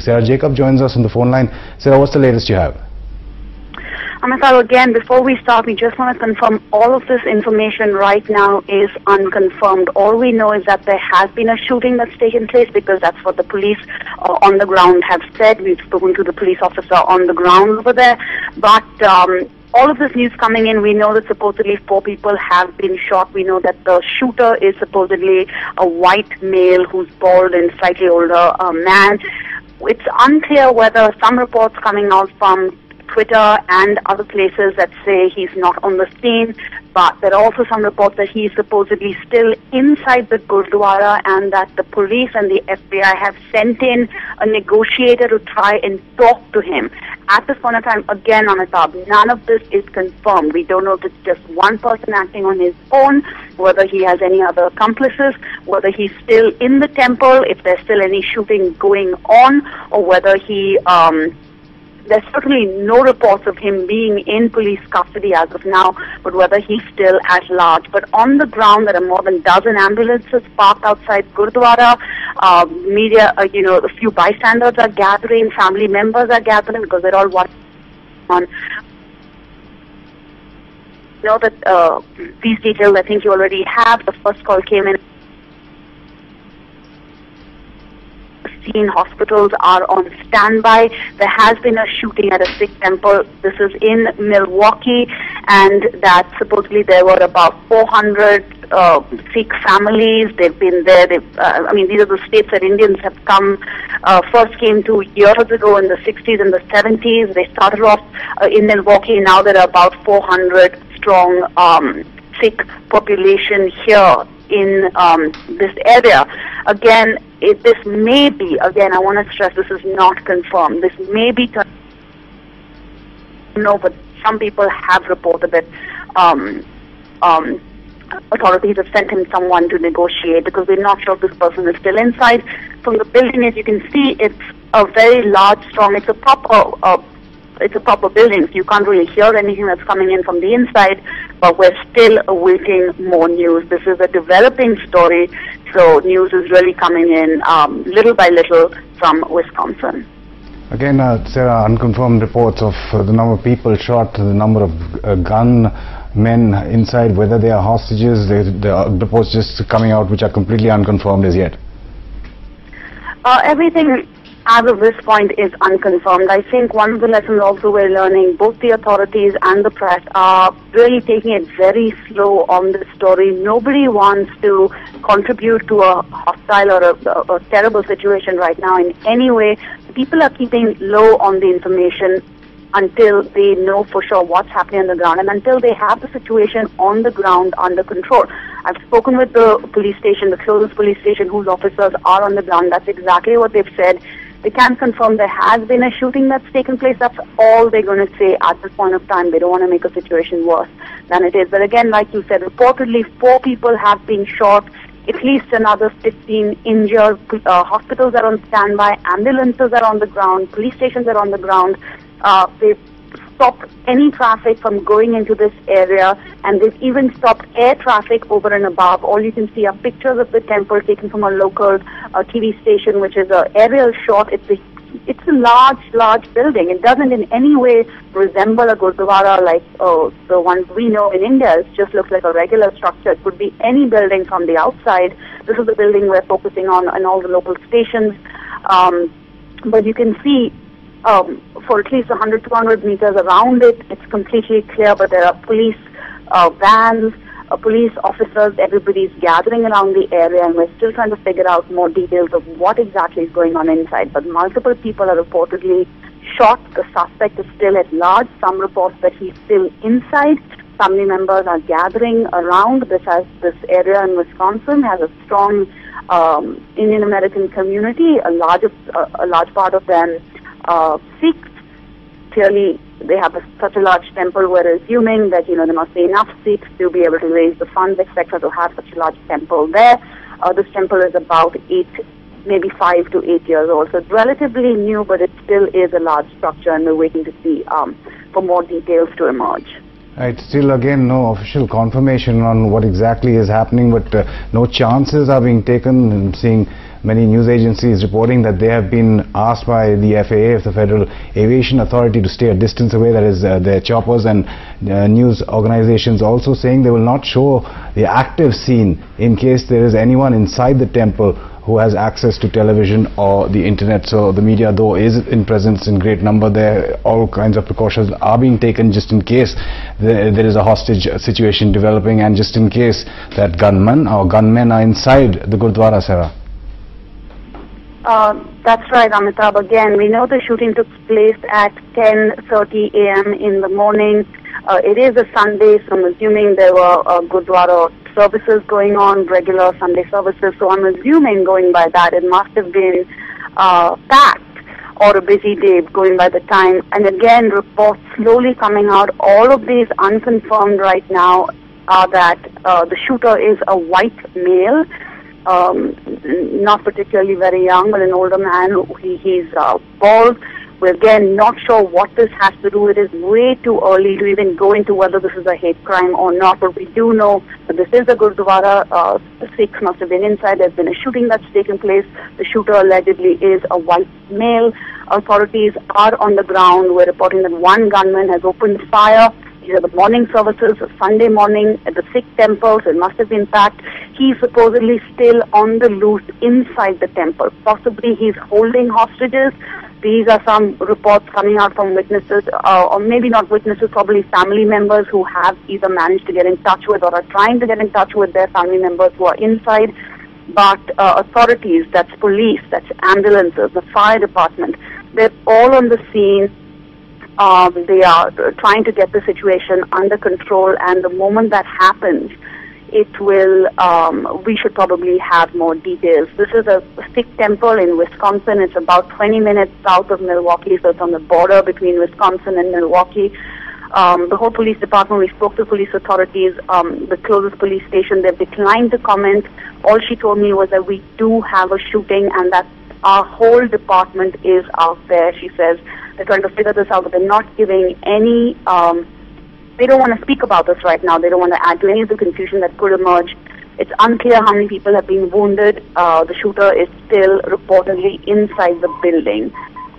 Sarah Jacob joins us on the phone line. Sarah, what's the latest you have? Amitabh, again, before we start, we just want to confirm all of this information right now is unconfirmed. All we know is that there has been a shooting that's taken place because that's what the police on the ground have said. We've spoken to the police officer on the ground over there. But all of this news coming in, we know that supposedly 4 people have been shot. We know that the shooter is supposedly a white male who's bald and slightly older man. It's unclear whether some reports coming out from Twitter and other places that say he's not on the scene, but there are also some reports that he's supposedly still inside the Gurdwara and that the police and the FBI have sent in a negotiator to try and talk to him. At this point in time, again, Amitabh, none of this is confirmed. We don't know if it's just one person acting on his own, whether he has any other accomplices, whether he's still in the temple, if there's still any shooting going on, or whether he... There's certainly no reports of him being in police custody as of now, but whether he's still at large. But on the ground, there are more than a dozen ambulances parked outside Gurdwara. Media, a few bystanders are gathering, family members are gathering because they're all watching on. You know that these details I think you already have. The first call came in. Hospitals are on standby. There has been a shooting at a Sikh temple. This is in Milwaukee, and that supposedly there were about 400 Sikh families. They've been there. These are the states that Indians have come. First came to years ago in the 60s and the 70s. They started off in Milwaukee. Now there are about 400 strong Sikh population here in this area. Again, this may be, again, I want to stress this is not confirmed. This may be, but some people have reported that authorities have sent him someone to negotiate because we're not sure if this person is still inside. From the building, as you can see, it's a very large, strong, it's a proper building, so you can't really hear anything that's coming in from the inside, but we're still awaiting more news. This is a developing story, so news is really coming in little by little from Wisconsin. Again, Sarah, unconfirmed reports of the number of people shot, the number of gunmen inside, whether they are hostages. The reports just coming out which are completely unconfirmed as yet. Everything as of this point is unconfirmed. I think one of the lessons also we're learning, both the authorities and the press are really taking it very slow on this story. Nobody wants to contribute to a hostile or a terrible situation right now in any way. People are keeping low on the information until they know for sure what's happening on the ground and until they have the situation on the ground under control. I've spoken with the police station, the closest police station whose officers are on the ground. That's exactly what they've said. They can't confirm there has been a shooting that's taken place. That's all they're going to say at this point of time. They don't want to make a situation worse than it is. But again, like you said, reportedly 4 people have been shot, at least another 15 injured. Hospitals are on standby, ambulances are on the ground, police stations are on the ground. They've stopped any traffic from going into this area, and they've even stopped air traffic over and above. All you can see are pictures of the temple taken from a local TV station, which is an aerial shot. It's a large building. It doesn't in any way resemble a Gurdwara like the ones we know in India. It just looks like a regular structure. It could be any building from the outside. This is the building we're focusing on in all the local stations. But you can see for at least 100, 200 meters around it, it's completely clear, but there are police vans, police officers, everybody's gathering around the area, and we're still trying to figure out more details of what exactly is going on inside. But multiple people are reportedly shot. The suspect is still at large. Some reports that he's still inside. Family members are gathering around. This area in Wisconsin has a strong Indian American community. A large part of them Sikhs. Clearly, they have such a large temple. We're assuming that there must be enough Sikhs to be able to raise the funds, etc., to have such a large temple there. This temple is about 5 to 8 years old, so it's relatively new, but it still is a large structure, and we're waiting to see for more details to emerge. Right, still again no official confirmation on what exactly is happening, but no chances are being taken in seeing many news agencies reporting that they have been asked by the FAA, the Federal Aviation Authority, to stay a distance away, that is their choppers, and news organizations also saying they will not show the active scene in case there is anyone inside the temple who has access to television or the internet. So the media, though, is in presence in great number there. All kinds of precautions are being taken just in case there is a hostage situation developing, and just in case that gunman or gunmen are inside the Gurdwara, Sarah. That's right, Amitabh. Again, we know the shooting took place at 10:30 a.m. in the morning. It is a Sunday, so I'm assuming there were Gurdwara services going on, regular Sunday services. So I'm assuming, going by that, it must have been packed or a busy day going by the time. And again, reports slowly coming out. All of these unconfirmed right now are that the shooter is a white male, not particularly very young, but an older man. He's bald. We're again not sure what this has to do. It is way too early to even go into whether this is a hate crime or not, but we do know that this is a Gurdwara. The Sikhs must have been inside. There's been a shooting that's taken place. The shooter allegedly is a white male. Authorities are on the ground. We're reporting that one gunman has opened fire. These are the morning services, Sunday morning at the Sikh temple, so it must have been packed. He's supposedly still on the loose inside the temple. Possibly he's holding hostages. These are some reports coming out from witnesses, or maybe not witnesses, probably family members who have either managed to get in touch with or are trying to get in touch with their family members who are inside. But authorities, that's police, that's ambulances, the fire department, they're all on the scene. They are trying to get the situation under control, and the moment that happens, it will, we should probably have more details. This is a Sikh temple in Wisconsin. It's about 20 minutes south of Milwaukee, so it's on the border between Wisconsin and Milwaukee. The whole police department, we spoke to police authorities, the closest police station, they've declined to comment. All she told me was that we do have a shooting and that our whole department is out there. She says they're trying to figure this out, but they're not giving any, they don't want to speak about this right now. They don't want to add to any of the confusion that could emerge. It's unclear how many people have been wounded. The shooter is still reportedly inside the building.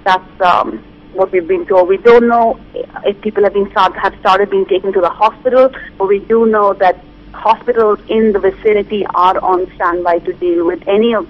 That's what we've been told. We don't know if people have started being taken to the hospital, but we do know that hospitals in the vicinity are on standby to deal with any of